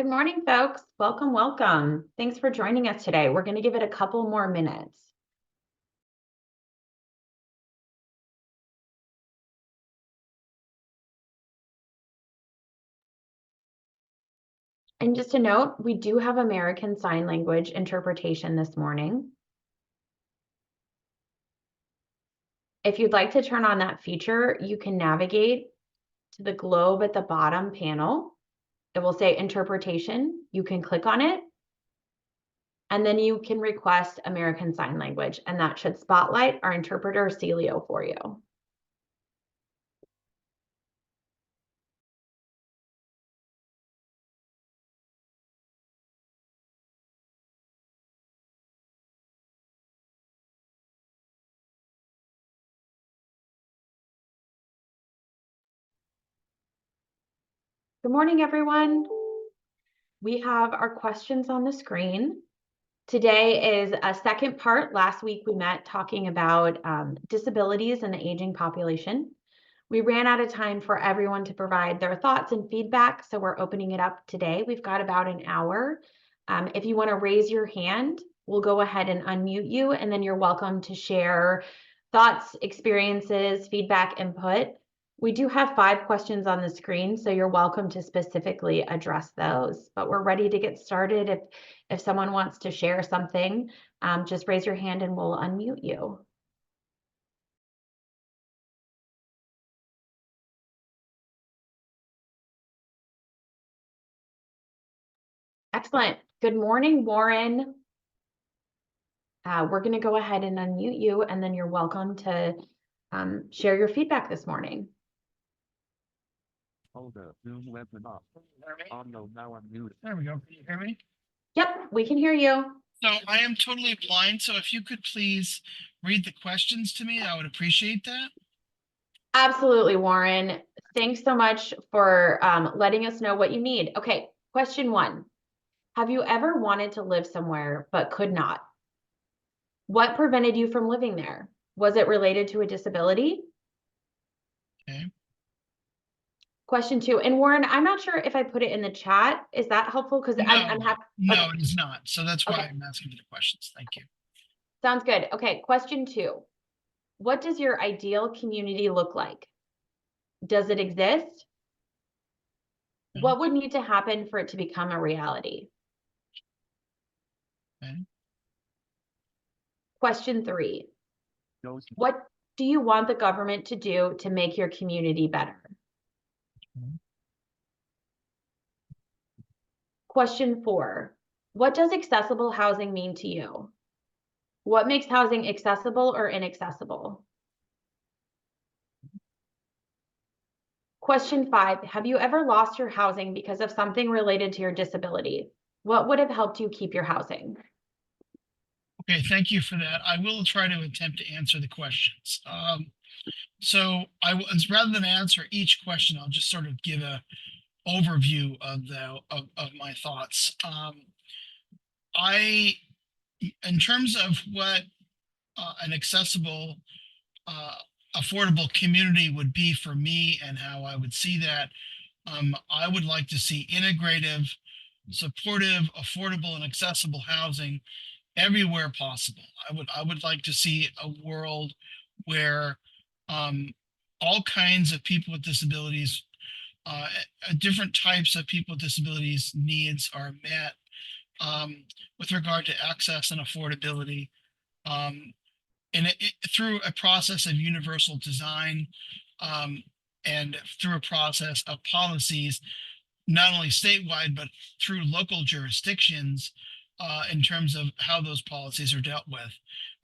morning, folks. Welcome, welcome. Thanks for joining us today. We're going to give it a couple more minutes. And just a note, we do have American Sign Language interpretation this morning. If you'd like to turn on that feature, you can navigate to the globe at the bottom panel. It will say interpretation. You can click on it, and then you can request American Sign Language, and that should spotlight our interpreter, Celio, for you. Good morning, everyone. We have our questions on the screen. Today is a second part. Last week we met talking about disabilities in the aging population. We ran out of time for everyone to provide their thoughts and feedback, so we're opening it up today. We've got about an hour. If you want to raise your hand, we'll go ahead and unmute you, and then you're welcome to share thoughts, experiences, feedback, input. We do have 5 questions on the screen, so you're welcome to specifically address those. But we're ready to get started. If someone wants to share something, just raise your hand and we'll unmute you. Excellent. Good morning, Warren. We're going to go ahead and unmute you, and then you're welcome to share your feedback this morning. Hold up, Zoom webinar. Audio now unmuted. There we go. Can you hear me? Yep, we can hear you. So I am totally blind. So if you could please read the questions to me, I would appreciate that. Absolutely, Warren. Thanks so much for letting us know what you need. Okay, question 1. Have you ever wanted to live somewhere but could not? What prevented you from living there? Was it related to a disability? Okay. Question 2, and Warren, I'm not sure if I put it in the chat. Is that helpful? Because I'm happy. No, Okay. it is not. So that's why Okay. I'm asking for the questions. Thank you. Sounds good. Okay, question 2. What does your ideal community look like? Does it exist? Okay. What would need to happen for it to become a reality? Okay. Question 3. Those What do you want the government to do to make your community better? Okay. Question 4. What does accessible housing mean to you? What makes housing accessible or inaccessible? Question 5. Have you ever lost your housing because of something related to your disability? What would have helped you keep your housing? Okay, thank you for that. I will try to attempt to answer the questions. So rather than answer each question, I'll just sort of give a overview of my thoughts. In terms of what an accessible, affordable community would be for me and how I would see that, I would like to see integrative, supportive, affordable, and accessible housing everywhere possible. I would like to see a world where all kinds of people with disabilities, different types of people with disabilities needs are met with regard to access and affordability, and through a process of universal design, and through a process of policies, not only statewide, but through local jurisdictions, in terms of how those policies are dealt with.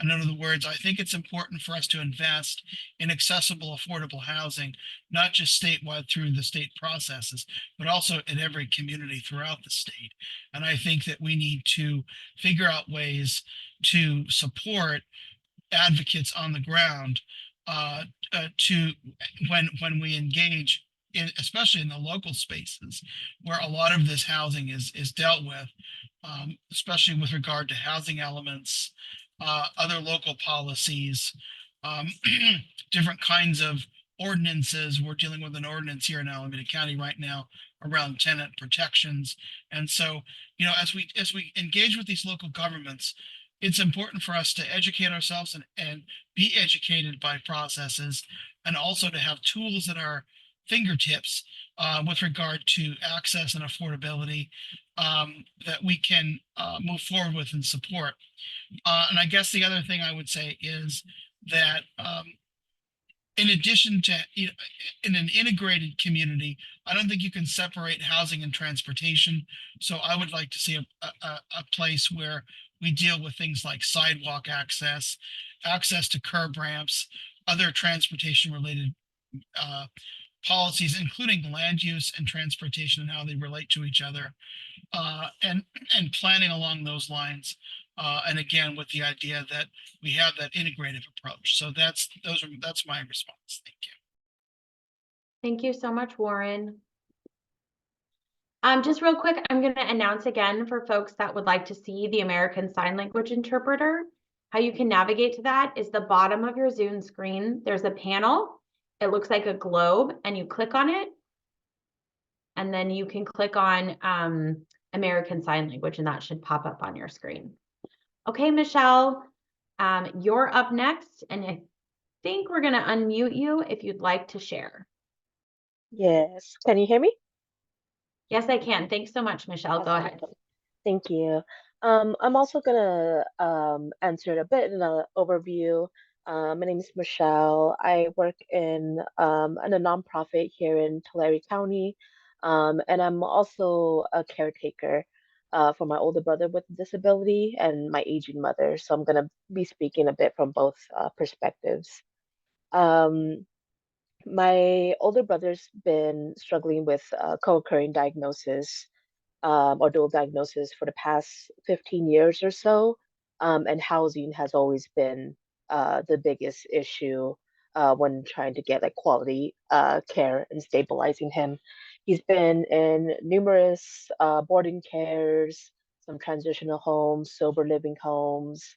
In other words, I think it's important for us to invest in accessible, affordable housing, not just statewide through the state processes, but also in every community throughout the state. And I think that we need to figure out ways to support advocates on the ground to when we engage in, especially in the local spaces where a lot of this housing is dealt with, especially with regard to housing elements, other local policies, different kinds of ordinances. We're dealing with an ordinance here in Alameda County right now around tenant protections. And so, you know, as we engage with these local governments, it's important for us to educate ourselves and be educated by processes, and also to have tools at our fingertips with regard to access and affordability that we can move forward with and support. And I guess the other thing I would say is that in addition to, you know, in an integrated community, I don't think you can separate housing and transportation. So I would like to see a place where we deal with things like sidewalk access, access to curb ramps, other transportation related policies, including land use and transportation and how they relate to each other, and planning along those lines. And again, with the idea that we have that integrative approach. So that's my response. Thank you. Thank you so much, Warren. Just real quick, I'm going to announce again for folks that would like to see the American Sign Language interpreter. How you can navigate to that is the bottom of your Zoom screen. There's a panel. It looks like a globe, and you click on it. And then you can click on American Sign Language, and that should pop up on your screen. Okay, Michelle, you're up next, and I think we're going to unmute you if you'd like to share. Yes. Can you hear me? Yes, I can. Thanks so much, Michelle. Go ahead. Awesome. Thank you. I'm also gonna answer a bit in an overview. My name is Michelle. I work in a nonprofit here in Tulare County, and I'm also a caretaker for my older brother with a disability and my aging mother. So I'm gonna be speaking a bit from both perspectives. Um, my older brother's been struggling with co-occurring diagnosis or dual diagnosis for the past 15 years or so. And housing has always been the biggest issue when trying to get like quality care and stabilizing him. He's been in numerous boarding cares, some transitional homes, sober living homes.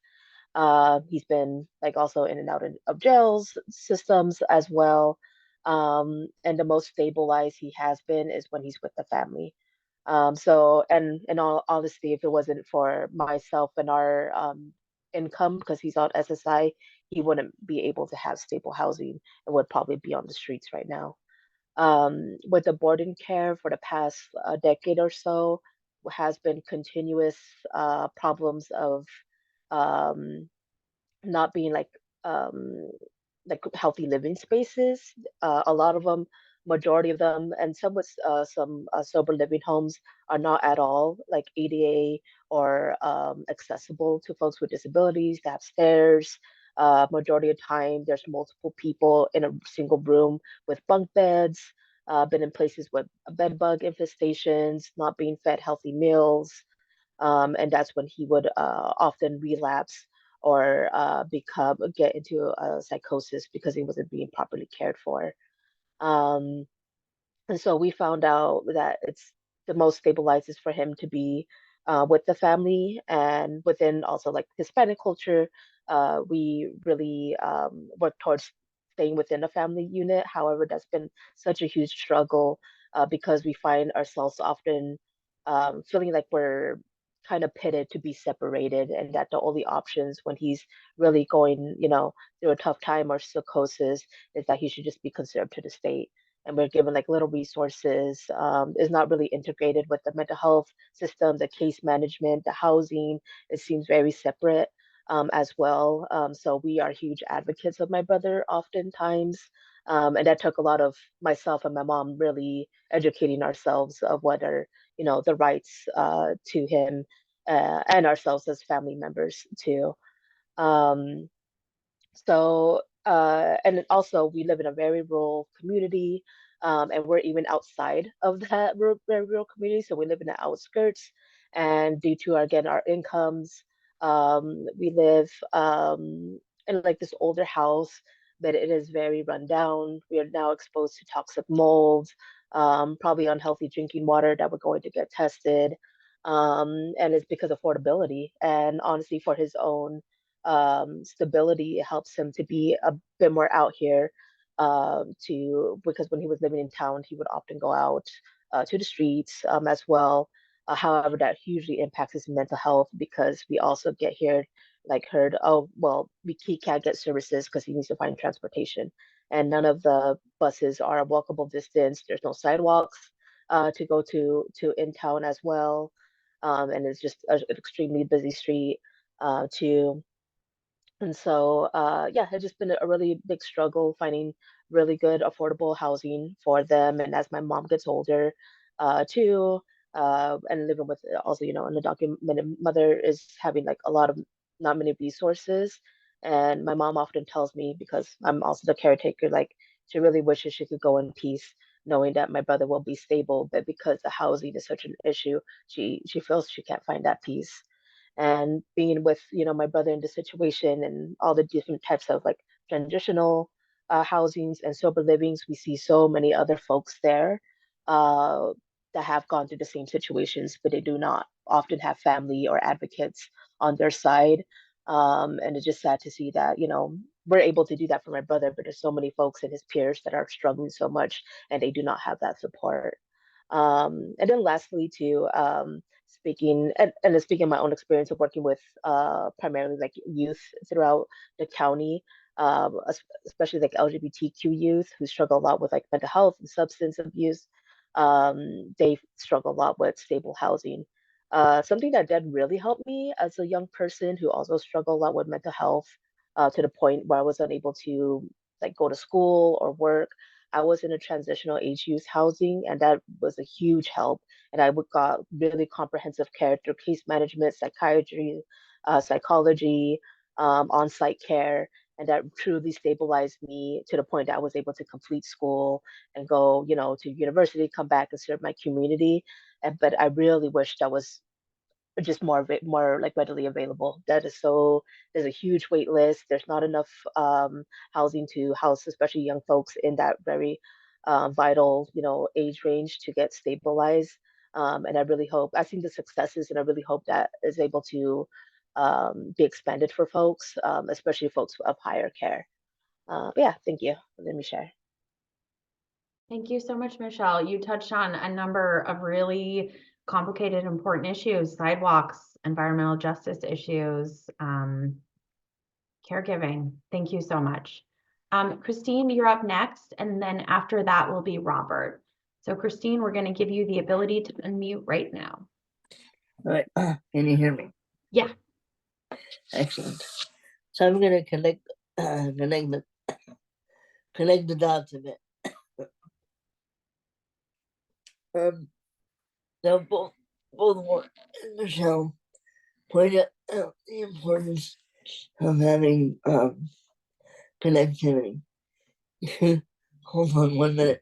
He's been like also in and out of jails systems as well. And the most stabilized he has been is when he's with the family. So, and in all honesty, if it wasn't for myself and our income, because he's on SSI, he wouldn't be able to have stable housing and would probably be on the streets right now. With the boarding care for the past decade or so, has been continuous problems of um, not being um, like healthy living spaces. A lot of them, majority of them, and some with some sober living homes are not at all like ADA or accessible to folks with disabilities. They have stairs. Majority of time, there's multiple people in a single room with bunk beds. Been in places with bed bug infestations, not being fed healthy meals, and that's when he would often relapse or get into a psychosis because he wasn't being properly cared for. Um, and so we found out that it's the most stabilized is for him to be with the family, and within also like Hispanic culture, we really work towards staying within a family unit. However, that's been such a huge struggle because we find ourselves often feeling like we're kind of pitted to be separated, and that the only options when he's really going, you know, through a tough time or psychosis is that he should just be conserved to the state, and we're given like little resources, is not really integrated with the mental health system, the case management, the housing. It seems very separate as well. So we are huge advocates of my brother oftentimes. And that took a lot of myself and my mom really educating ourselves of what are, you know, the rights to him and ourselves as family members too. Um, and also we live in a very rural community, and we're even outside of that very rural community. So we live in the outskirts, and due to again our incomes, we live in like this older house, but it is very run down. We are now exposed to toxic mold, probably unhealthy drinking water that we're going to get tested. And it's because of affordability and honestly for his own stability. It helps him to be a bit more out here. to because when he was living in town, he would often go out to the streets as well. However, that hugely impacts his mental health because we also get here heard, oh well, he can't get services because he needs to find transportation, and none of the buses are a walkable distance. There's no sidewalks to go to in town as well, and it's just an extremely busy street too. And so, yeah, it's just been a really big struggle finding really good, affordable housing for them. And as my mom gets older, too, and living with also, an undocumented mother is having like a lot of not many resources. And my mom often tells me, because I'm also the caretaker, like she really wishes she could go in peace, knowing that my brother will be stable. But because the housing is such an issue, she feels she can't find that peace. And being with my brother in the situation and all the different types of like transitional housings and sober livings, we see so many other folks there uh, that have gone through the same situations, but they do not often have family or advocates on their side. And it's just sad to see that we're able to do that for my brother, but there's so many folks and his peers that are struggling so much and they do not have that support. And then lastly, too, speaking of my own experience of working with primarily like youth throughout the county, especially like LGBTQ youth who struggle a lot with like mental health and substance abuse. They struggle a lot with stable housing. Something that did really help me as a young person who also struggled a lot with mental health, to the point where I was unable to like go to school or work. I was in a transitional age youth housing, and that was a huge help. And I would got really comprehensive care through case management, psychiatry, psychology, on-site care, and that truly stabilized me to the point that I was able to complete school and go, to university, come back and serve my community. But I really wish that was just more like readily available. There's a huge wait list. There's not enough housing to house, especially young folks in that very vital, age range to get stabilized. And I really hope I've seen the successes, and I really hope that is able to be expanded for folks, especially folks of higher care. But yeah, thank you. Let me share. Thank you so much, Michelle. You touched on a number of really complicated, important issues: sidewalks, environmental justice issues, caregiving. Thank you so much. Christine, you're up next, and then after that will be Robert. So Christine, we're going to give you the ability to unmute right now. All right, can you hear me? Yeah. Excellent. So I'm gonna connect the dots a bit. So both Warren and Michelle pointed out the importance of having connectivity. Hold on 1 minute.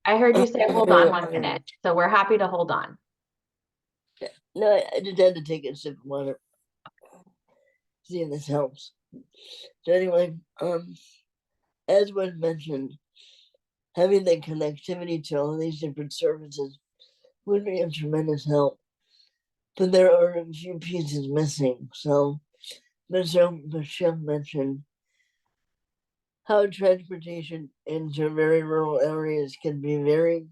I heard you say hold on 1 minute, so we're happy to hold on. No, I just had to take a sip of water. See if this helps. So anyway, as was mentioned, having the connectivity to all these different services would be a tremendous help. But there are a few pieces missing. So Michelle mentioned how transportation into very rural areas can be very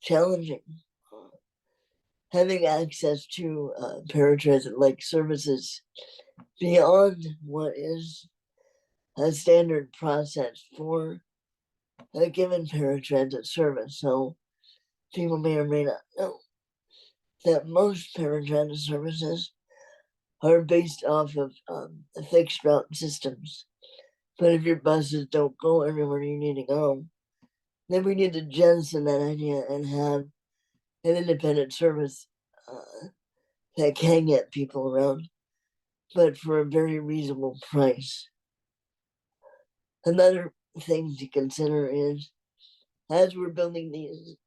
challenging. Having access to paratransit-like services beyond what is a standard process for a given paratransit service. So people may or may not know that most paratransit services are based off of fixed route systems. But if your buses don't go everywhere you need to go, then we need to jettison that idea and have an independent service that can get people around, but for a very reasonable price. Another thing to consider is, as we're building these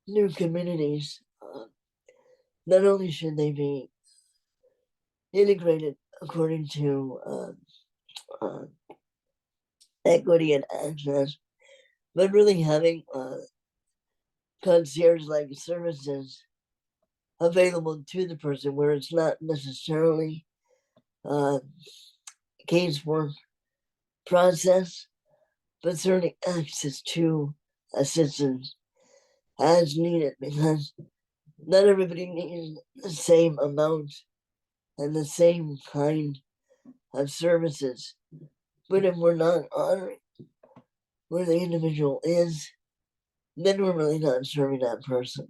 new communities, not only should they be integrated according to equity and access, but really having concierge-like services available to the person, where it's not necessarily casework process, but certainly access to assistance as needed, because not everybody needs the same amount and the same kind of services. But if we're not honoring where the individual is, then we're really not serving that person.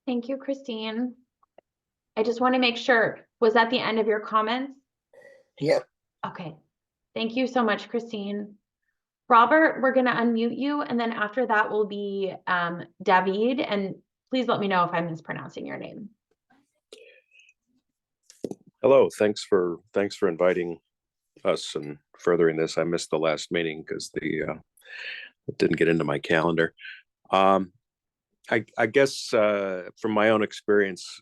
Thank you, Christine. I just want to make sure, was that the end of your comments? Yeah. Okay, thank you so much, Christine. Robert, we're going to unmute you, and then after that will be David, and please let me know if I'm mispronouncing your name. Hello, thanks for inviting us and furthering this. I missed the last meeting because it didn't get into my calendar. I guess from my own experience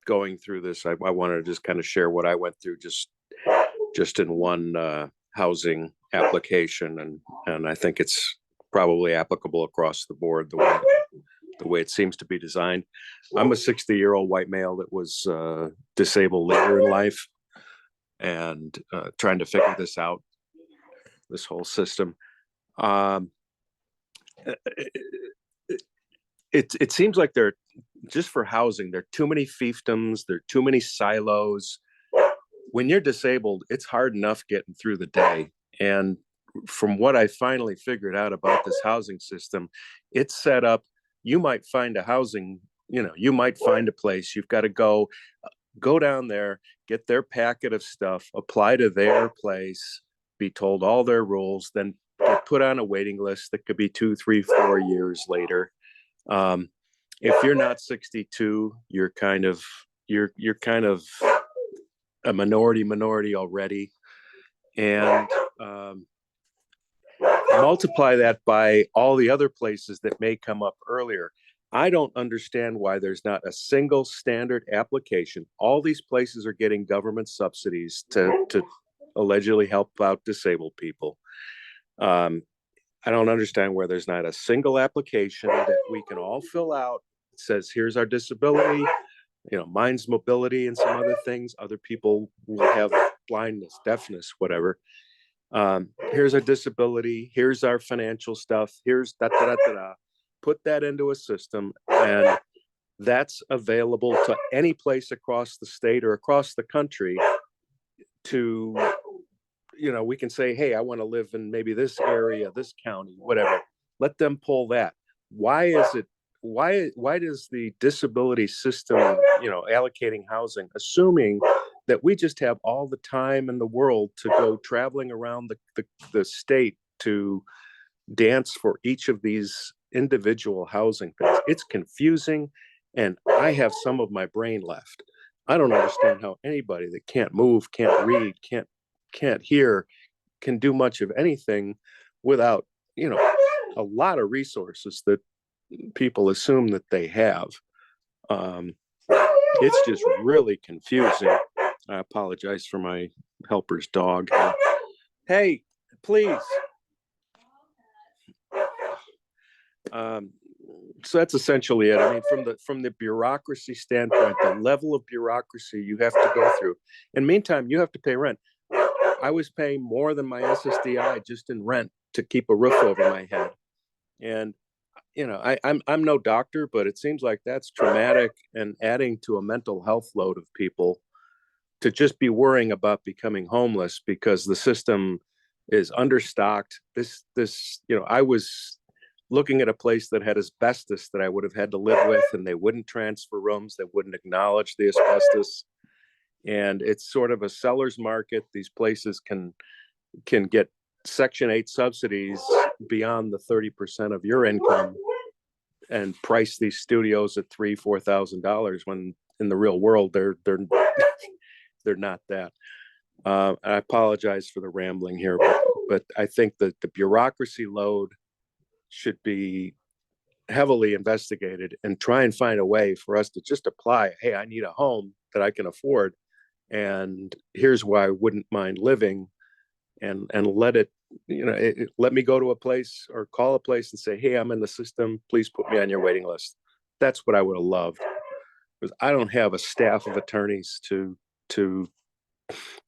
going through this, I wanted to just kind of share what I went through just in one housing application, and I think it's probably applicable across the board the way it seems to be designed. I'm a 60-year-old white male that was disabled later in life, and trying to figure this out, this whole system. It seems like just for housing, there are too many fiefdoms, there are too many silos. When you're disabled, it's hard enough getting through the day. And from what I finally figured out about this housing system, it's set up, you might find a housing, you might find a place, you've got to go down there, get their packet of stuff, apply to their place, be told all their rules, then get put on a waiting list that could be 2, 3, 4 years later. If you're not 62, you're kind of a minority already. And multiply that by all the other places that may come up earlier. I don't understand why there's not a single standard application. All these places are getting government subsidies to allegedly help out disabled people. I don't understand where there's not a single application that we can all fill out. It says, here's our disability, mine's mobility and some other things. Other people will have blindness, deafness, whatever. Here's our disability, here's our financial stuff, here's put that into a system, and that's available to any place across the state or across the country. To we can say, hey, I want to live in maybe this area, this county, whatever. Let them pull that. Why does the disability system, allocating housing, assuming that we just have all the time in the world to go traveling around the state to dance for each of these individual housing things? It's confusing, and I have some of my brain left. I don't understand how anybody that can't move, can't read, can't hear, can do much of anything without, a lot of resources that people assume that they have. It's just really confusing. I apologize for my helper's dog. Hey, please. So that's essentially it. I mean, from the bureaucracy standpoint, the level of bureaucracy you have to go through. In the meantime, you have to pay rent. I was paying more than my SSDI just in rent to keep a roof over my head. And I'm no doctor, but it seems like that's traumatic and adding to a mental health load of people to just be worrying about becoming homeless because the system is understocked. I was looking at a place that had asbestos that I would have had to live with, and they wouldn't transfer rooms. They wouldn't acknowledge the asbestos. And it's sort of a seller's market. These places can get Section 8 subsidies beyond the 30% of your income and price these studios at $3,000-$4,000 when in the real world they're not that. I apologize for the rambling here, but I think that the bureaucracy load should be heavily investigated and try and find a way for us to just apply, hey, I need a home that I can afford, and here's where I wouldn't mind living, and let it let me go to a place or call a place and say, hey, I'm in the system. Please put me on your waiting list. That's what I would have loved. Because I don't have a staff of attorneys to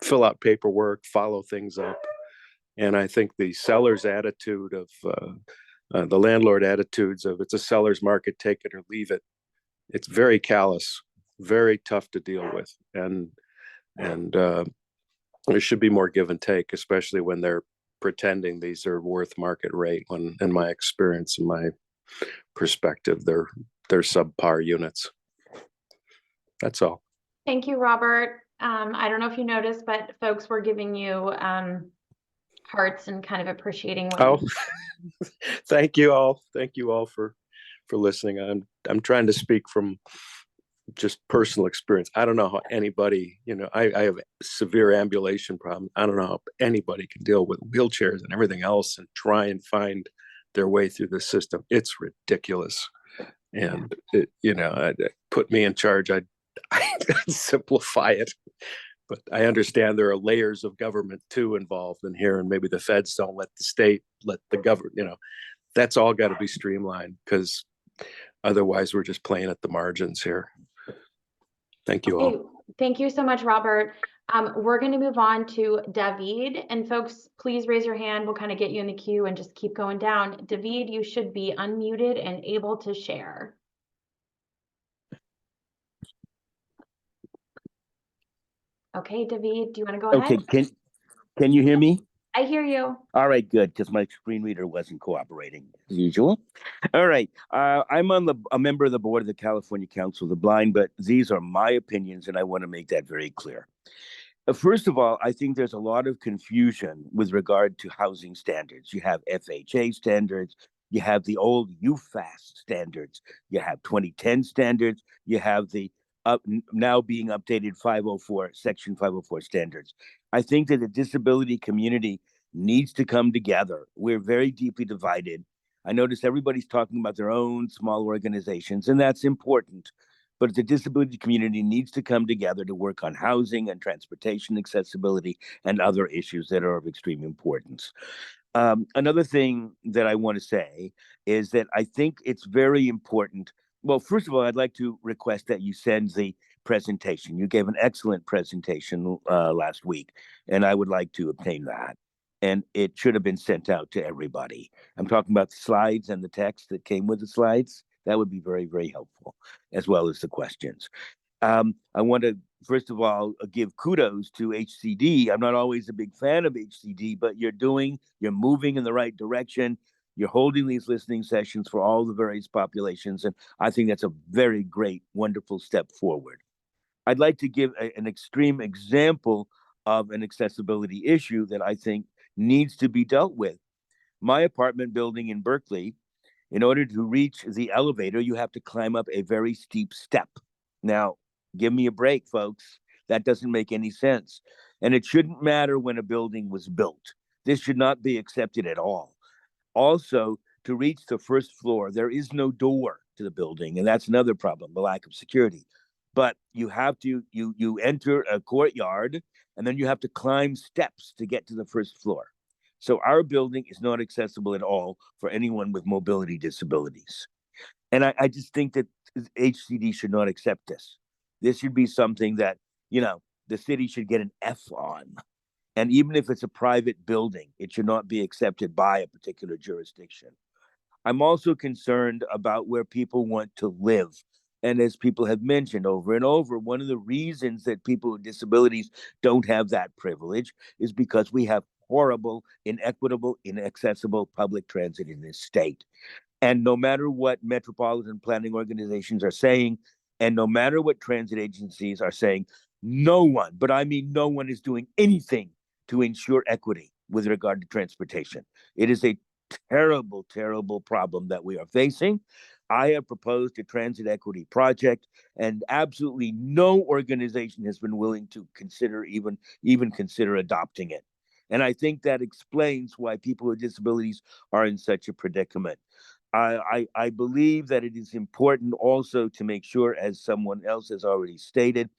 fill out paperwork, follow things up. And I think the seller's attitude of the landlord attitudes of it's a seller's market, take it or leave it. It's very callous, very tough to deal with. And there should be more give and take, especially when they're pretending these are worth market rate when, in my experience, in my perspective, they're subpar units. That's all. Thank you, Robert. I don't know if you noticed, but folks were giving you hearts and kind of appreciating what Oh, thank you all. Thank you all for listening. I'm trying to speak from just personal experience. I don't know how anybody, I have severe ambulation problems. I don't know how anybody can deal with wheelchairs and everything else and try and find their way through the system. It's ridiculous. And put me in charge. I'd simplify it. But I understand there are layers of government too involved in here, and maybe the feds don't let the state, let the government, that's all got to be streamlined, because otherwise we're just playing at the margins here. Thank you all. Thank you so much, Robert. We're going to move on to David, and folks, please raise your hand. We'll kind of get you in the queue and just keep going down. David, you should be unmuted and able to share. Okay, David, do you want to go ahead? Okay, can you hear me? I hear you. All right, good, because my screen reader wasn't cooperating as usual. All right, I'm a member of the board of the California Council of the Blind, but these are my opinions, and I want to make that very clear. First of all, I think there's a lot of confusion with regard to housing standards. You have FHA standards, you have the old UFAS standards, you have 2010 standards, you have the now being updated Section 504 standards. I think that the disability community needs to come together. We're very deeply divided. I notice everybody's talking about their own small organizations, and that's important. But the disability community needs to come together to work on housing and transportation accessibility and other issues that are of extreme importance. Another thing that I want to say is that I think it's very important. Well, first of all, I'd like to request that you send the presentation. You gave an excellent presentation last week, and I would like to obtain that. And it should have been sent out to everybody. I'm talking about the slides and the text that came with the slides. That would be very, very helpful, as well as the questions. I want to, first of all, give kudos to HCD. I'm not always a big fan of HCD, but you're moving in the right direction. You're holding these listening sessions for all the various populations, and I think that's a very great, wonderful step forward. I'd like to give an extreme example of an accessibility issue that I think needs to be dealt with. My apartment building in Berkeley, in order to reach the elevator, you have to climb up a very steep step. Now, give me a break, folks. That doesn't make any sense. And it shouldn't matter when a building was built. This should not be accepted at all. Also, to reach the first floor, there is no door to the building, and that's another problem, the lack of security. But you have to, you enter a courtyard, and then you have to climb steps to get to the first floor. So our building is not accessible at all for anyone with mobility disabilities. And I just think that HCD should not accept this. This should be something that, the city should get an F on. And even if it's a private building, it should not be accepted by a particular jurisdiction. I'm also concerned about where people want to live. And as people have mentioned over and over, one of the reasons that people with disabilities don't have that privilege is because we have horrible, inequitable, inaccessible public transit in this state. And no matter what metropolitan planning organizations are saying, and no matter what transit agencies are saying, no one, but I mean no one, is doing anything to ensure equity with regard to transportation. It is a terrible, terrible problem that we are facing. I have proposed a transit equity project, and absolutely no organization has been willing to consider even consider adopting it. And I think that explains why people with disabilities are in such a predicament. I believe that it is important also to make sure, as someone else has already stated,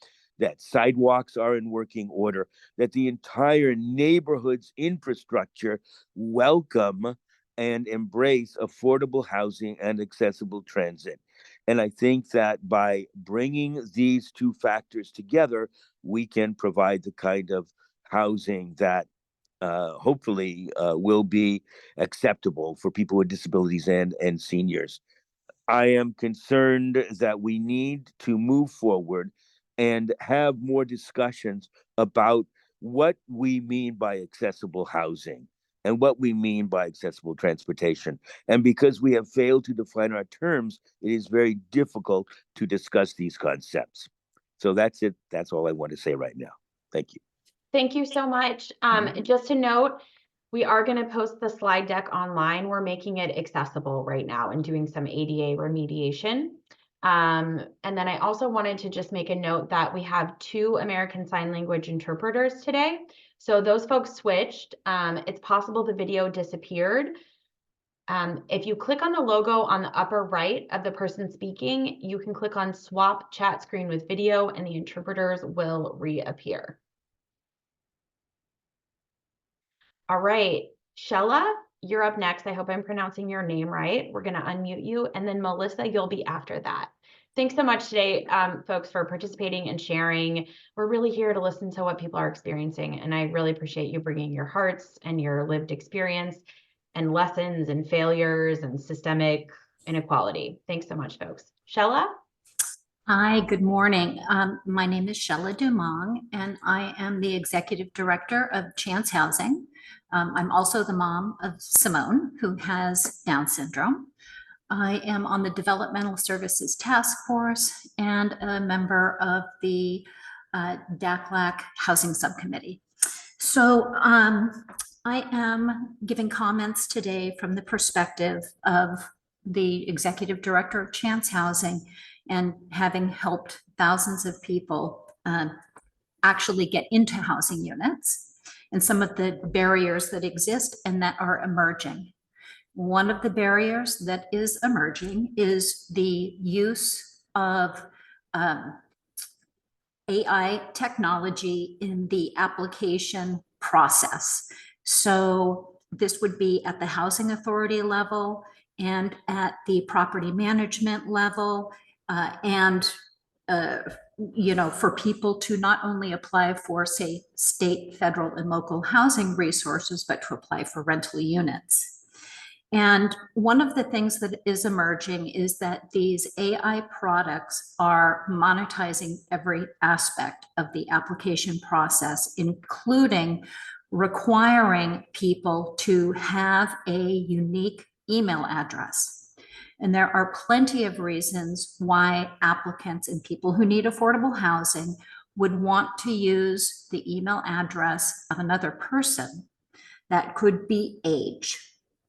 that sidewalks are in working order, that the entire neighborhood's infrastructure welcome and embrace affordable housing and accessible transit. And I think that by bringing these two factors together, we can provide the kind of housing that hopefully will be acceptable for people with disabilities and seniors. I am concerned that we need to move forward and have more discussions about what we mean by accessible housing and what we mean by accessible transportation. And because we have failed to define our terms, it is very difficult to discuss these concepts. So that's it. That's all I want to say right now. Thank you. Thank you so much. Just to note, we are going to post the slide deck online. We're making it accessible right now and doing some ADA remediation. And then I also wanted to just make a note that we have 2 American Sign Language interpreters today. So those folks switched. It's possible the video disappeared. If you click on the logo on the upper right of the person speaking, you can click on swap chat screen with video and the interpreters will reappear. All right, Shella, you're up next. I hope I'm pronouncing your name right. We're going to unmute you. And then Melissa, you'll be after that. Thanks so much today, folks, for participating and sharing. We're really here to listen to what people are experiencing. And I really appreciate you bringing your hearts and your lived experience and lessons and failures and systemic inequality. Thanks so much, folks. Shella? Hi, good morning. My name is Shella Dumong, and I am the Executive Director of Chance Housing. I'm also the mom of Simone, who has Down syndrome. I am on the Developmental Services Task Force and a member of the DACLAC Housing Subcommittee. So I am giving comments today from the perspective of the Executive Director of Chance Housing and having helped thousands of people actually get into housing units and some of the barriers that exist and that are emerging. One of the barriers that is emerging is the use of AI technology in the application process. So this would be at the housing authority level and at the property management level, for people to not only apply for, say, state, federal, and local housing resources, but to apply for rental units. And one of the things that is emerging is that these AI products are monetizing every aspect of the application process, including requiring people to have a unique email address. And there are plenty of reasons why applicants and people who need affordable housing would want to use the email address of another person. That could be age,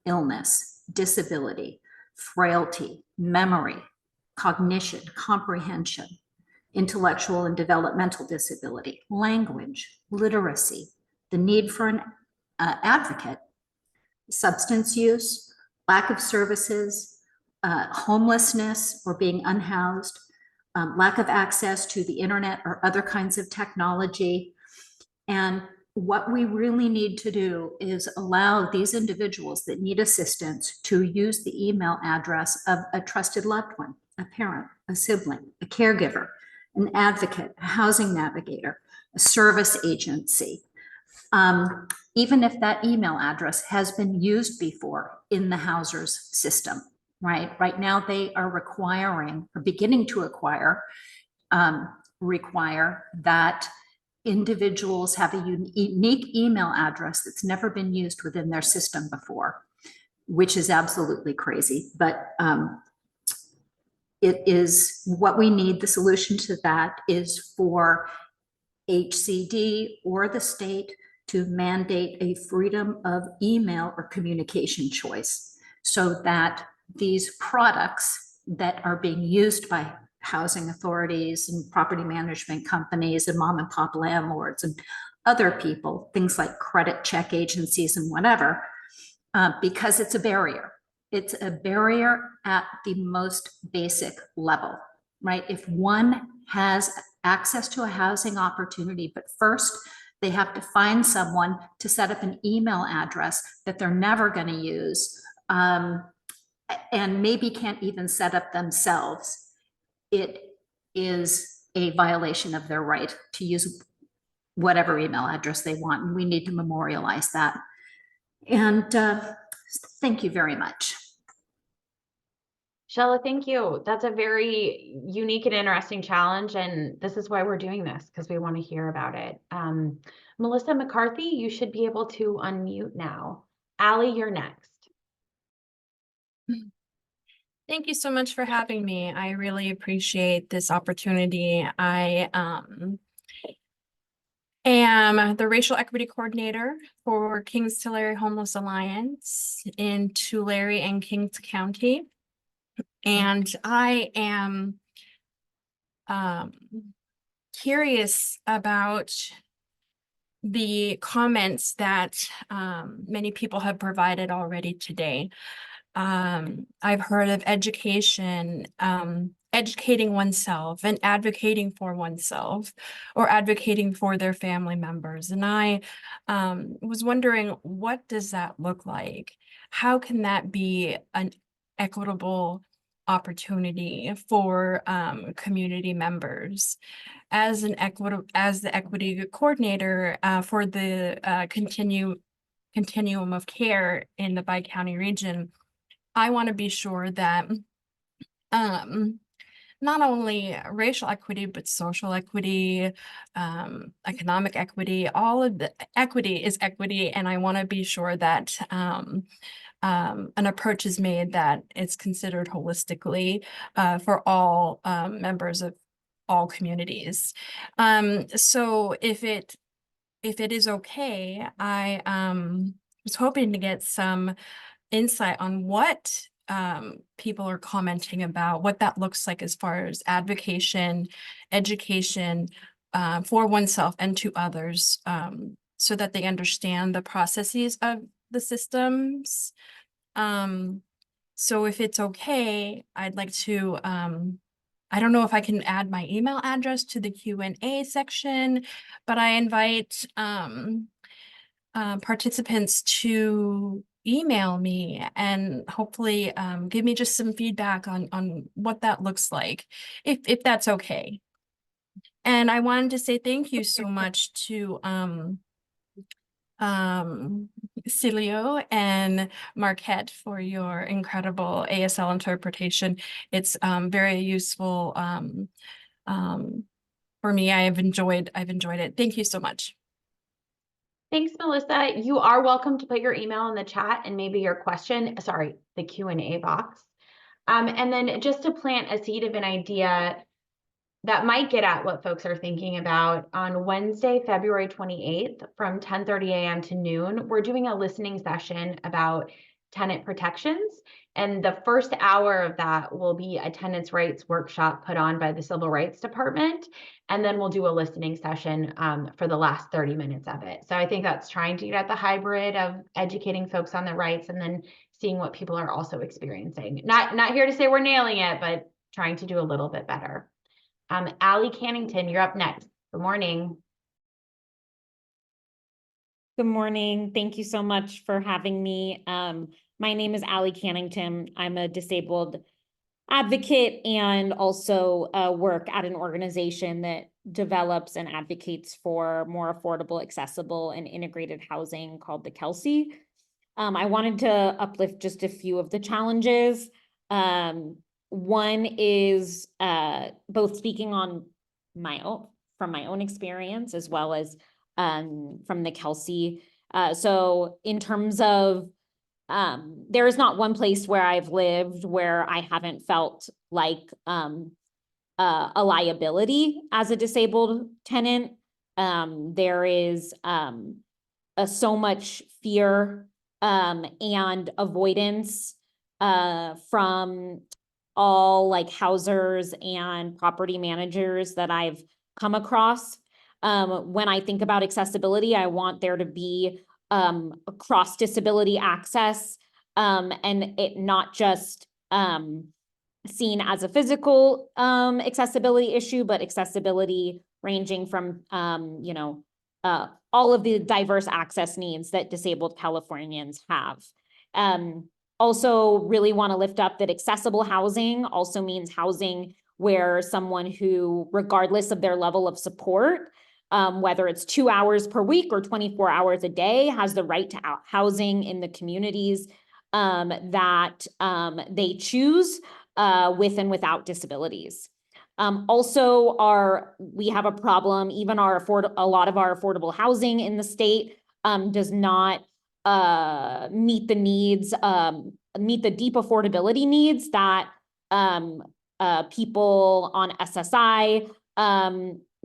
illness, disability, frailty, memory, cognition, comprehension, intellectual and developmental disability, language, literacy, the need for an advocate, substance use, lack of services, homelessness or being unhoused, lack of access to the internet or other kinds of technology. And what we really need to do is allow these individuals that need assistance to use the email address of a trusted loved one, a parent, a sibling, a caregiver, an advocate, a housing navigator, a service agency, even if that email address has been used before in the Housers system. Right now, they are requiring or beginning to require that individuals have a unique email address that's never been used within their system before, which is absolutely crazy. But it is what we need. The solution to that is for HCD or the state to mandate a freedom of email or communication choice so that these products that are being used by housing authorities and property management companies and mom and pop landlords and other people, things like credit check agencies and whatever, because it's a barrier. It's a barrier at the most basic level, right? If one has access to a housing opportunity, but first they have to find someone to set up an email address that they're never going to use, and maybe can't even set up themselves. It is a violation of their right to use whatever email address they want, and we need to memorialize that. And thank you very much. Shella, thank you. That's a very unique and interesting challenge, and this is why we're doing this, because we want to hear about it. Melissa McCarthy, you should be able to unmute now. Allie, you're next. Thank you so much for having me. I really appreciate this opportunity. I am the Racial Equity Coordinator for Kings Tulare Homeless Alliance in Tulare and Kings County. And I am curious about the comments that many people have provided already today. I've heard of education, educating oneself and advocating for oneself or advocating for their family members. And I was wondering, what does that look like? How can that be an equitable opportunity for community members? As the equity coordinator for the continuum of care in the Bi-County region, I want to be sure that not only racial equity, but social equity, economic equity, all of the equity is equity. And I want to be sure that an approach is made that it's considered holistically for all members of all communities. So if it is okay, I was hoping to get some insight on what people are commenting about, what that looks like as far as advocation, education for oneself and to others, so that they understand the processes of the systems. So if it's okay, I'd like to, I don't know if I can add my email address to the Q&A section, but I invite participants to email me and hopefully give me just some feedback on what that looks like, if that's okay. And I wanted to say thank you so much to Cilio and Marquette for your incredible ASL interpretation. It's very useful for me. I've enjoyed it. Thank you so much. Thanks, Melissa. You are welcome to put your email in the chat and maybe your question, sorry, the Q&A box. And then just to plant a seed of an idea that might get at what folks are thinking about, on Wednesday, February 28th from 10:30 a.m. to noon, we're doing a listening session about tenant protections. And the first hour of that will be a tenants' rights workshop put on by the Civil Rights Department. And then we'll do a listening session for the last 30 minutes of it. So I think that's trying to get at the hybrid of educating folks on their rights and then seeing what people are also experiencing. Not here to say we're nailing it, but trying to do a little bit better. Allie Cannington, you're up next. Good morning. Good morning. Thank you so much for having me. My name is Allie Cannington. I'm a disabled advocate and also work at an organization that develops and advocates for more affordable, accessible, and integrated housing called the Kelsey. I wanted to uplift just a few of the challenges. One is both speaking on from my own experience as well as from the Kelsey. So in terms of, there is not one place where I've lived where I haven't felt like a liability as a disabled tenant. There is so much fear and avoidance from all like housers and property managers that I've come across. When I think about accessibility, I want there to be cross disability access and it not just seen as a physical accessibility issue, but accessibility ranging from all of the diverse access needs that disabled Californians have. Also really want to lift up that accessible housing also means housing where someone who, regardless of their level of support, whether it's 2 hours per week or 24 hours a day, has the right to housing in the communities that they choose with and without disabilities. Also, we have a problem, even a lot of our affordable housing in the state does not meet the needs, meet the deep affordability needs that people on SSI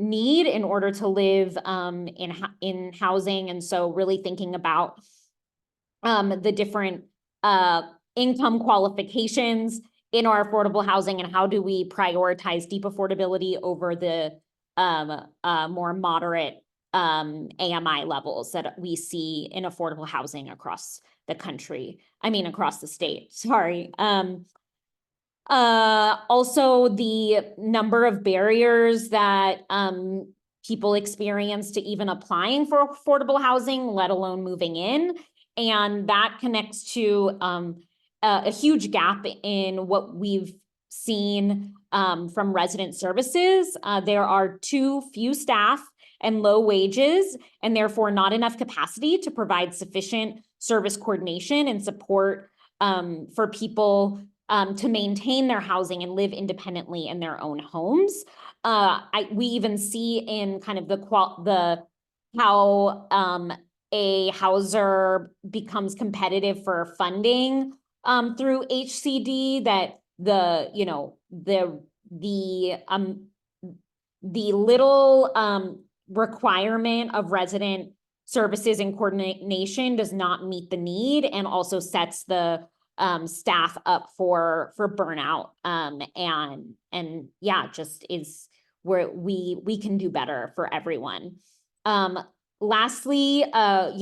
need in order to live in housing. And so really thinking about the different income qualifications in our affordable housing and how do we prioritize deep affordability over the more moderate AMI levels that we see in affordable housing across the country. I mean, across the state, sorry. Also the number of barriers that people experience to even applying for affordable housing, let alone moving in. And that connects to a huge gap in what we've seen from resident services. There are too few staff and low wages, and therefore not enough capacity to provide sufficient service coordination and support for people to maintain their housing and live independently in their own homes. We even see in kind of how a houser becomes competitive for funding through HCD, that the little requirement of resident services and coordination does not meet the need, and also sets the staff up for burnout, and yeah, just is where we can do better for everyone. Lastly, I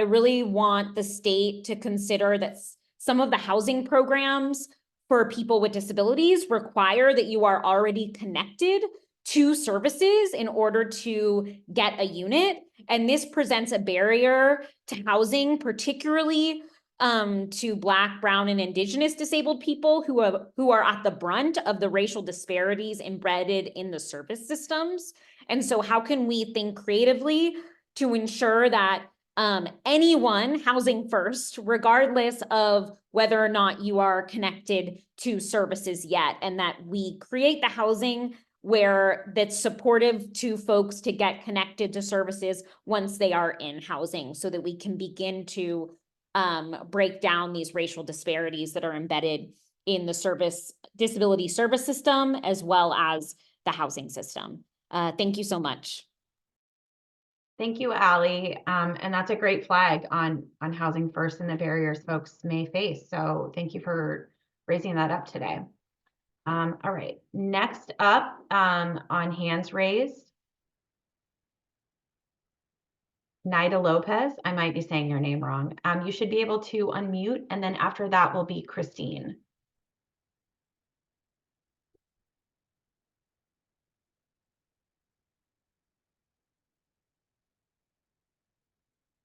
really want the state to consider that some of the housing programs for people with disabilities require that you are already connected to services in order to get a unit. And this presents a barrier to housing, particularly to Black, Brown, and Indigenous disabled people who are at the brunt of the racial disparities embedded in the service systems. And so how can we think creatively to ensure that anyone housing first, regardless of whether or not you are connected to services yet, and that we create the housing that's supportive to folks to get connected to services once they are in housing, so that we can begin to break down these racial disparities that are embedded in the disability service system, as well as the housing system. Thank you so much. Thank you, Allie. And that's a great flag on housing first and the barriers folks may face. So thank you for raising that up today. All right, next up on hands raised, Nida Lopez. I might be saying your name wrong. You should be able to unmute, and then after that will be Christine.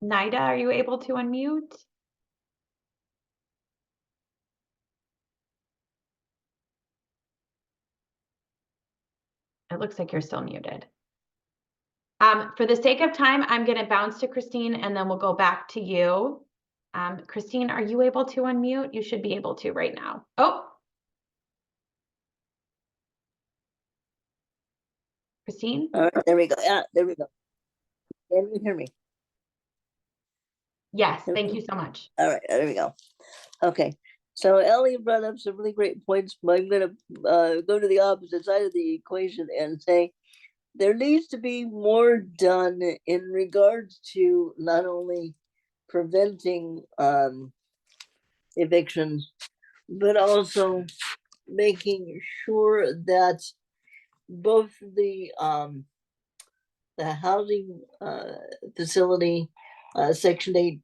Nida, are you able to unmute? It looks like you're still muted. For the sake of time, I'm going to bounce to Christine, and then we'll go back to you. Christine, are you able to unmute? You should be able to right now. Oh. Christine? All right, there we go. Yeah, there we go. Can you hear me? Yes, thank you so much. All right, there we go. Okay, so Ellie brought up some really great points, but I'm going to go to the opposite side of the equation and say there needs to be more done in regards to not only preventing evictions, but also making sure that both the housing facility Section 8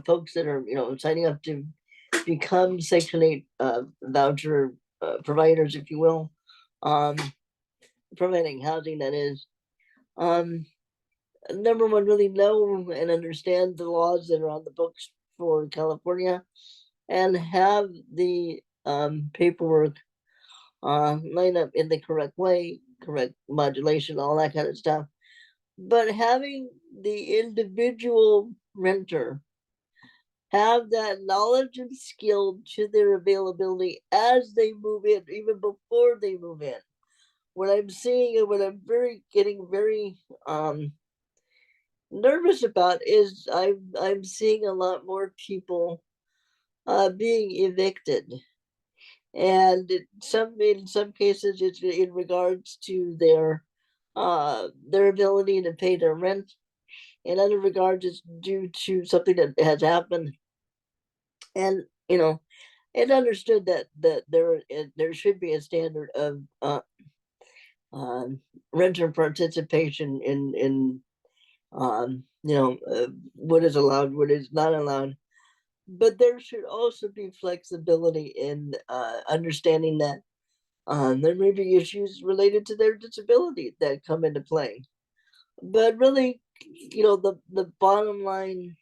folks that are signing up to become Section 8 voucher providers, if you will, providing housing, that is. Number one, really know and understand the laws that are on the books for California, and have the paperwork line up in the correct way, correct modulation, all that kind of stuff. But having the individual renter have that knowledge and skill to their availability as they move in, even before they move in. What I'm seeing and what I'm getting very nervous about is I'm seeing a lot more people being evicted, and in some cases it's in regards to their ability to pay their rent. In other regards, it's due to something that has happened. And it's understood that there should be a standard of renter participation in what is allowed, what is not allowed. But there should also be flexibility in understanding that there may be issues related to their disability that come into play. But really, the bottom line,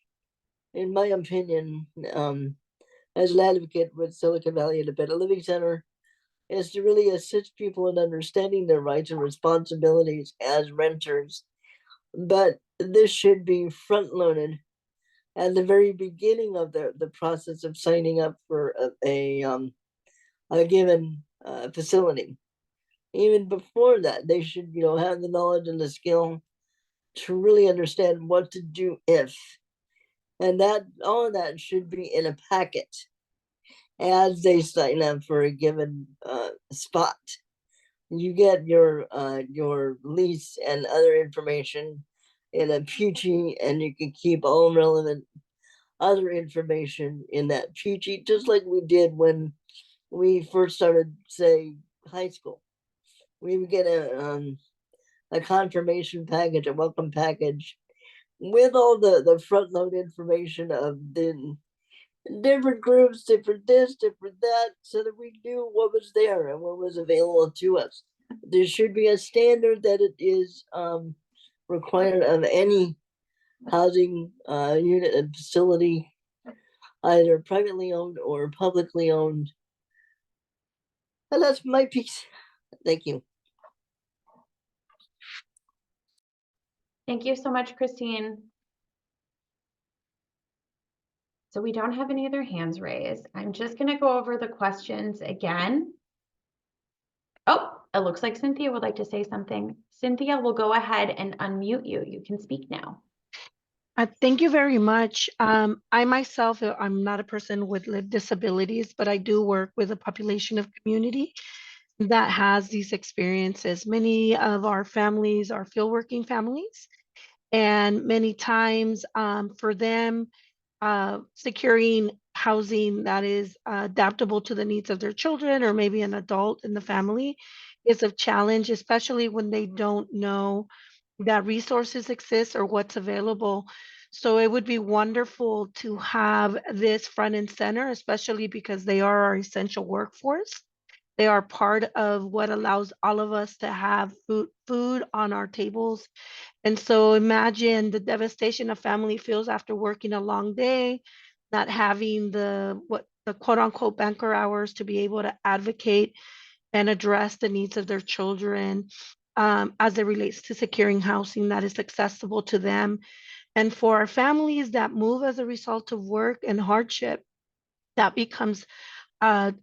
in my opinion, as an advocate with Silicon Valley Independent Living Center, is to really assist people in understanding their rights and responsibilities as renters. But this should be front loaded at the very beginning of the process of signing up for a given facility. Even before that, they should have the knowledge and the skill to really understand what to do if, and that all of that should be in a packet as they sign up for a given spot. You get your lease and other information in a Peachy, and you can keep all relevant other information in that Peachy, just like we did when we first started, say, high school. We would get a confirmation package, a welcome package, with all the front load information of the different groups, different this, different that, so that we knew what was there and what was available to us. There should be a standard that it is required of any housing unit and facility, either privately owned or publicly owned. And that's my piece. Thank you. Thank you so much, Christine. So we don't have any other hands raised. I'm just going to go over the questions again. Oh, it looks like Cynthia would like to say something. Cynthia, we'll go ahead and unmute you. You can speak now. Thank you very much. I myself, I'm not a person with lived disabilities, but I do work with a population of community that has these experiences. Many of our families are field working families, and many times for them, securing housing that is adaptable to the needs of their children or maybe an adult in the family is a challenge, especially when they don't know that resources exist or what's available. So it would be wonderful to have this front and center, especially because they are our essential workforce. They are part of what allows all of us to have food on our tables. And so imagine the devastation a family feels after working a long day, not having the quote unquote banker hours to be able to advocate and address the needs of their children as it relates to securing housing that is accessible to them. And for our families that move as a result of work and hardship, that becomes 10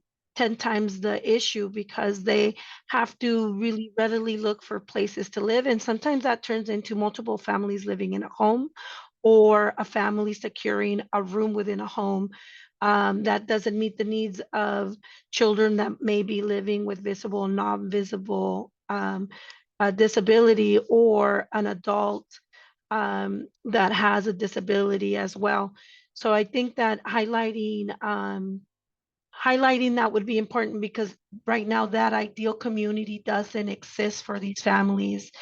times the issue, because they have to really readily look for places to live. And sometimes that turns into multiple families living in a home, or a family securing a room within a home that doesn't meet the needs of children that may be living with visible and non-visible disability, or an adult that has a disability as well. So I think that highlighting that would be important, because right now that ideal community doesn't exist for these families.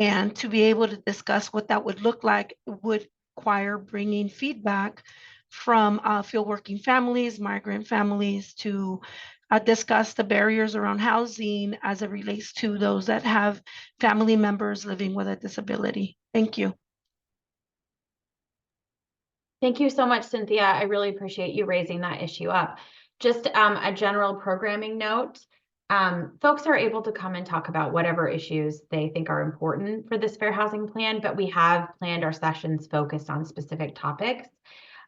And to be able to discuss what that would look like would require bringing feedback from field working families, migrant families, to discuss the barriers around housing as it relates to those that have family members living with a disability. Thank you. Thank you so much, Cynthia. I really appreciate you raising that issue up. Just a general programming note. Folks are able to come and talk about whatever issues they think are important for this fair housing plan, but we have planned our sessions focused on specific topics.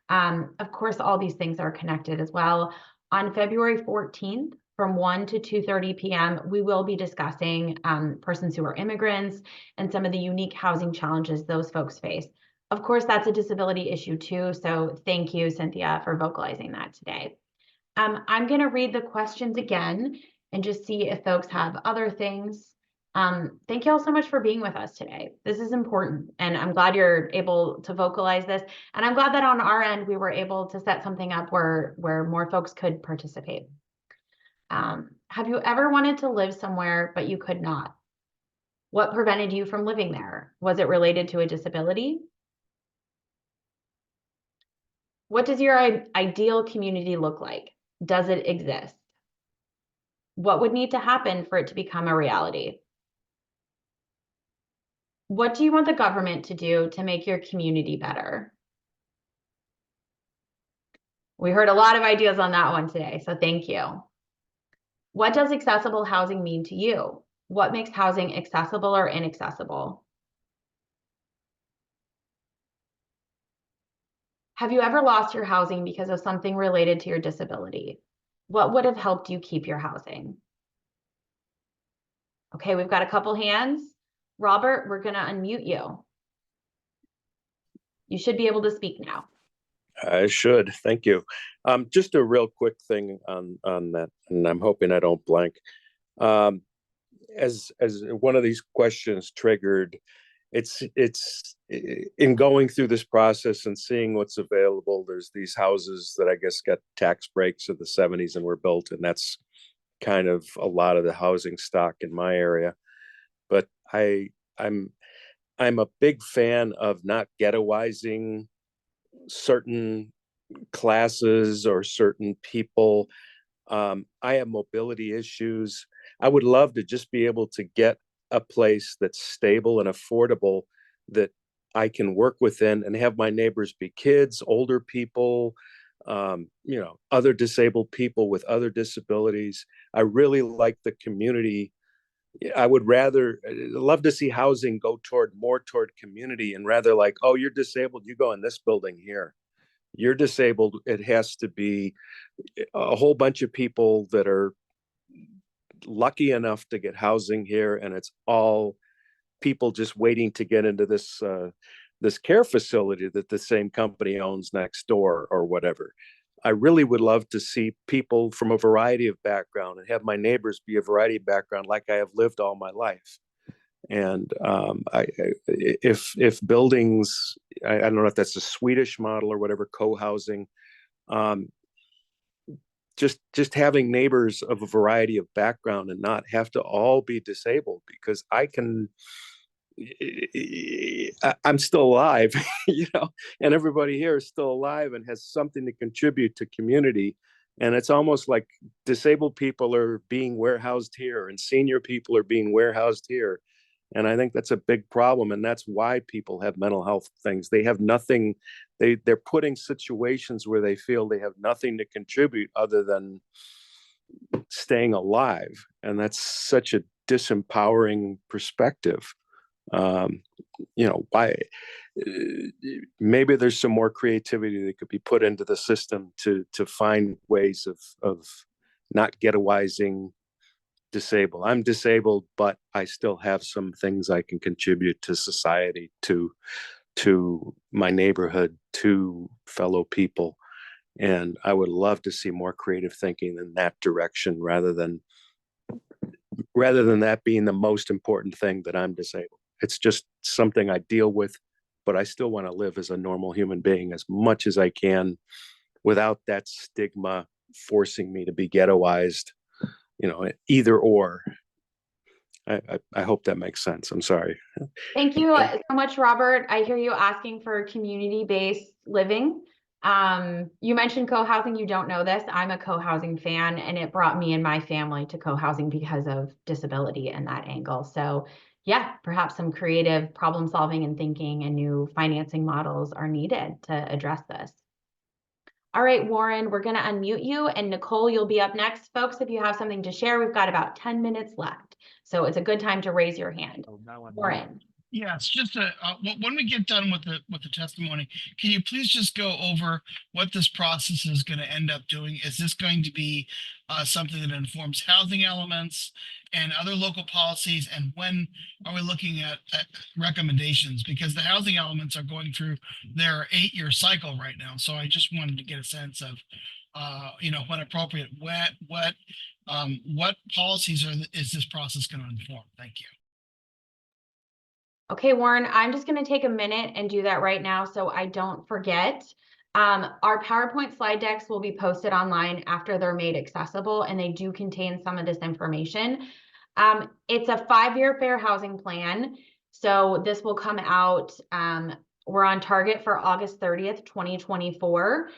Of course, all these things are connected as well. On February 14th, from 1 to 2:30 p.m., we will be discussing persons who are immigrants and some of the unique housing challenges those folks face. Of course, that's a disability issue too, so thank you, Cynthia, for vocalizing that today. I'm going to read the questions again and just see if folks have other things. Thank you all so much for being with us today. This is important, and I'm glad you're able to vocalize this. And I'm glad that on our end, we were able to set something up where more folks could participate. Have you ever wanted to live somewhere, but you could not? What prevented you from living there? Was it related to a disability? What does your ideal community look like? Does it exist? What would need to happen for it to become a reality? What do you want the government to do to make your community better? We heard a lot of ideas on that one today, so thank you. What does accessible housing mean to you? What makes housing accessible or inaccessible? Have you ever lost your housing because of something related to your disability? What would have helped you keep your housing? Okay, we've got a couple hands. Robert, we're gonna unmute you. You should be able to speak now. I should, thank you. Just a real quick thing on that, and I'm hoping I don't blank. As one of these questions triggered, it's in going through this process and seeing what's available. There's these houses that I guess got tax breaks of the 70s and were built, and that's kind of a lot of the housing stock in my area. But I'm a big fan of not ghettoizing certain classes or certain people. I have mobility issues. I would love to just be able to get a place that's stable and affordable that I can work within and have my neighbors be kids, older people, other disabled people with other disabilities. I really like the community. I would love to see housing go more toward community, and rather like, oh, you're disabled, you go in this building here. You're disabled, it has to be a whole bunch of people that are lucky enough to get housing here, and it's all people just waiting to get into this care facility that the same company owns next door or whatever. I really would love to see people from a variety of background and have my neighbors be a variety of background like I have lived all my life. And if buildings, I don't know if that's a Swedish model or whatever, co-housing, just having neighbors of a variety of background and not have to all be disabled, because I'm still alive, and everybody here is still alive and has something to contribute to community. And it's almost like disabled people are being warehoused here and senior people are being warehoused here. And I think that's a big problem. And that's why people have mental health things. They have nothing, they're put in situations where they feel they have nothing to contribute other than staying alive. And that's such a disempowering perspective. Maybe there's some more creativity that could be put into the system to find ways of not ghettoizing disabled. I'm disabled, but I still have some things I can contribute to society, to my neighborhood, to fellow people. And I would love to see more creative thinking in that direction, rather than that being the most important thing, that I'm disabled. It's just something I deal with, but I still want to live as a normal human being as much as I can without that stigma forcing me to be ghettoized, either or. I hope that makes sense. I'm sorry. Thank you so much, Robert. I hear you asking for community-based living. You mentioned co-housing. You don't know this. I'm a co-housing fan, and it brought me and my family to co-housing because of disability and that angle. So yeah, perhaps some creative problem solving and thinking and new financing models are needed to address this. All right, Warren, we're going to unmute you, and Nicole, you'll be up next. Folks, if you have something to share, we've got about 10 minutes left. So it's a good time to raise your hand. Oh, now I'm Warren. Yeah, it's just when we get done with the testimony, can you please just go over what this process is going to end up doing? Is this going to be something that informs housing elements and other local policies? And when are we looking at recommendations? Because the housing elements are going through their 8-year cycle right now. So I just wanted to get a sense of, when appropriate, what policies is this process going to inform? Thank you. Okay, Warren, I'm just going to take a minute and do that right now so I don't forget. Our PowerPoint slide decks will be posted online after they're made accessible, and they do contain some of this information. It's a 5-year fair housing plan. So this will come out, we're on target for August 30th, 2024.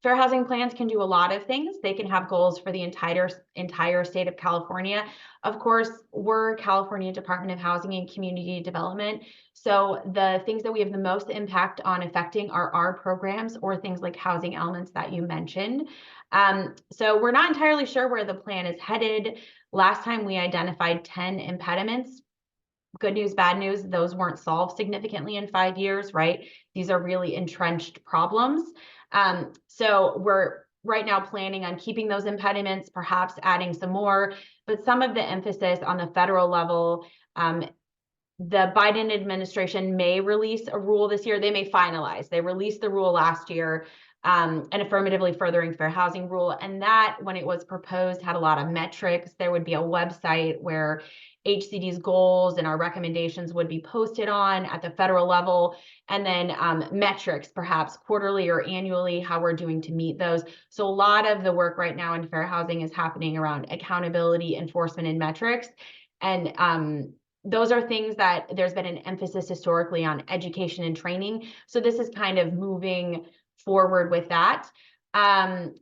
Fair housing plans can do a lot of things. They can have goals for the entire state of California. Of course, we're California Department of Housing and Community Development. So the things that we have the most impact on affecting are our programs or things like housing elements that you mentioned. So we're not entirely sure where the plan is headed. Last time we identified 10 impediments. Good news, bad news, those weren't solved significantly in 5 years, right? These are really entrenched problems. So we're right now planning on keeping those impediments, perhaps adding some more, but some of the emphasis on the federal level, the Biden administration may release a rule this year. They may finalize. They released the rule last year, an affirmatively furthering fair housing rule. And that, when it was proposed, had a lot of metrics. There would be a website where HCD's goals and our recommendations would be posted on at the federal level, and then metrics, perhaps quarterly or annually, how we're doing to meet those. So a lot of the work right now in fair housing is happening around accountability, enforcement, and metrics. And those are things that there's been an emphasis historically on education and training. So this is kind of moving forward with that.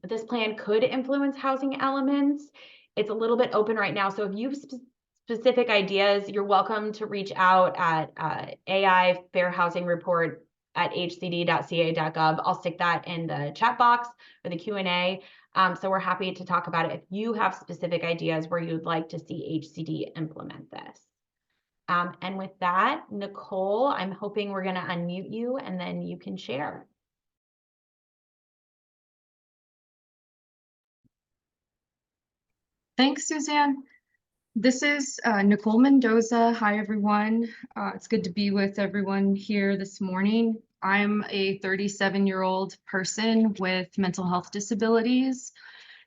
This plan could influence housing elements. It's a little bit open right now. So if you have specific ideas, you're welcome to reach out at AI Fair Housing Report at hcd.ca.gov. I'll stick that in the chat box or the Q&A. So we're happy to talk about it if you have specific ideas where you'd like to see HCD implement this. And with that, Nicole, I'm hoping we're going to unmute you and then you can share. Thanks, Suzanne. This is Nicole Mendoza. Hi, everyone. It's good to be with everyone here this morning. I'm a 37-year-old person with mental health disabilities,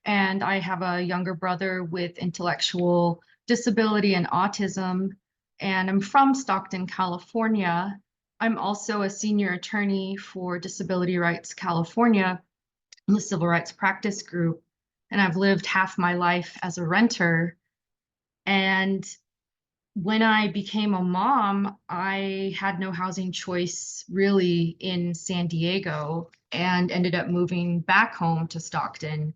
and I have a younger brother with intellectual disability and autism, and I'm from Stockton, California. I'm also a senior attorney for Disability Rights California in the Civil Rights Practice Group, and I've lived half my life as a renter. And when I became a mom, I had no housing choice really in San Diego and ended up moving back home to Stockton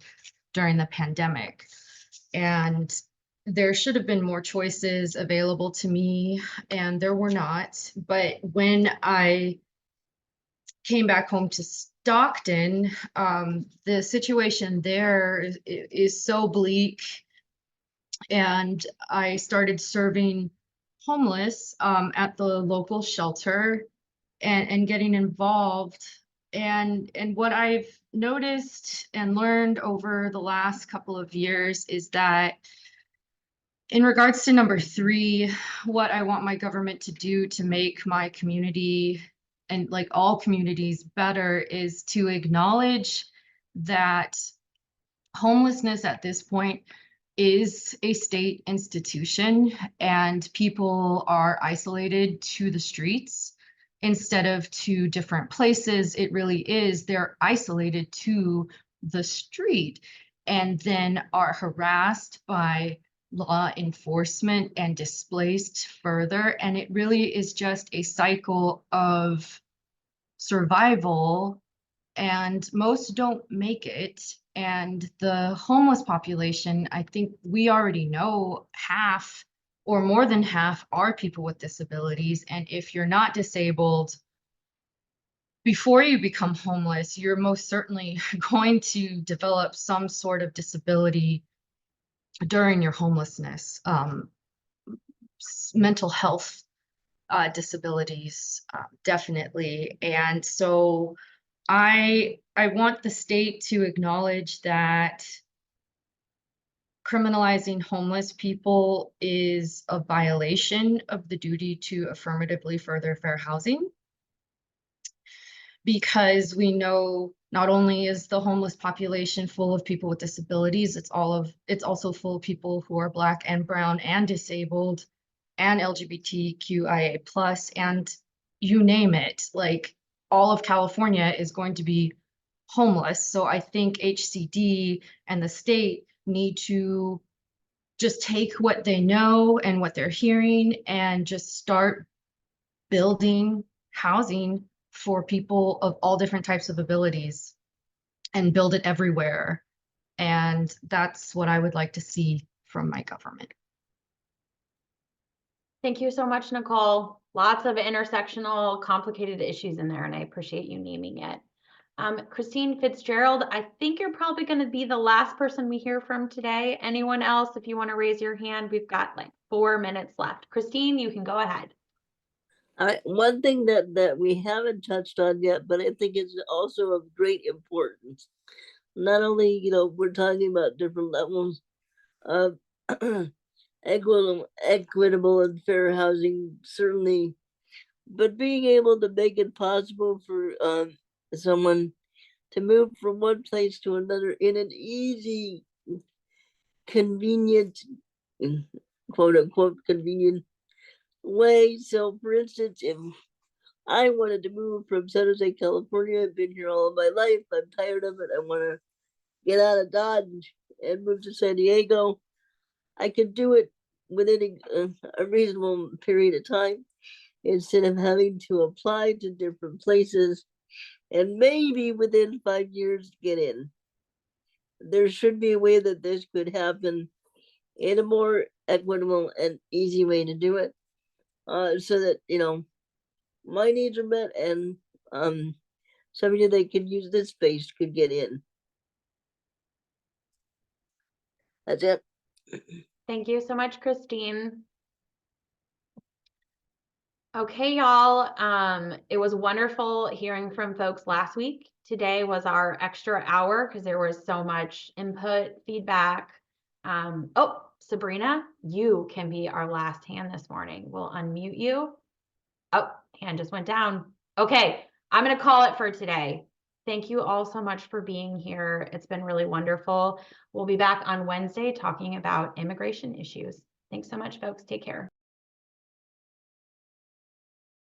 during the pandemic. And there should have been more choices available to me, and there were not. But when I came back home to Stockton, the situation there is so bleak. And I started serving homeless at the local shelter and getting involved. And what I've noticed and learned over the last couple of years is that in regards to number 3, what I want my government to do to make my community and like all communities better is to acknowledge that homelessness at this point is a state institution and people are isolated to the streets instead of to different places. It really is, they're isolated to the street and then are harassed by law enforcement and displaced further. And it really is just a cycle of survival and most don't make it. And the homeless population, I think we already know half or more than half are people with disabilities. And if you're not disabled, before you become homeless, you're most certainly going to develop some sort of disability during your homelessness. Mental health disabilities, definitely. And so I want the state to acknowledge that criminalizing homeless people is a violation of the duty to affirmatively further fair housing, because we know not only is the homeless population full of people with disabilities, it's also full of people who are Black and brown and disabled and LGBTQIA plus, and you name it, like all of California is going to be homeless. So I think HCD and the state need to just take what they know and what they're hearing and just start building housing for people of all different types of abilities and build it everywhere. And that's what I would like to see from my government. Thank you so much, Nicole. Lots of intersectional, complicated issues in there, and I appreciate you naming it. Christine Fitzgerald, I think you're probably going to be the last person we hear from today. Anyone else, if you want to raise your hand, we've got like 4 minutes left. Christine, you can go ahead. One thing that we haven't touched on yet, but I think is also of great importance. Not only, we're talking about different levels of equitable and fair housing, certainly, but being able to make it possible for someone to move from one place to another in an easy, convenient, quote unquote, convenient way. So, for instance, if I wanted to move from San Jose, California, I've been here all of my life, I'm tired of it, I want to get out of Dodge and move to San Diego, I could do it within a reasonable period of time instead of having to apply to different places and maybe within 5 years get in. There should be a way that this could happen in a more equitable and easy way to do it, so that my needs are met and somebody that could use this space could get in. That's it. Thank you so much, Christine. Okay, y'all. It was wonderful hearing from folks last week. Today was our extra hour because there was so much input, feedback. Oh, Sabrina, you can be our last hand this morning. We'll unmute you. Oh, hand just went down. Okay, I'm going to call it for today. Thank you all so much for being here. It's been really wonderful. We'll be back on Wednesday talking about immigration issues. Thanks so much, folks. Take care.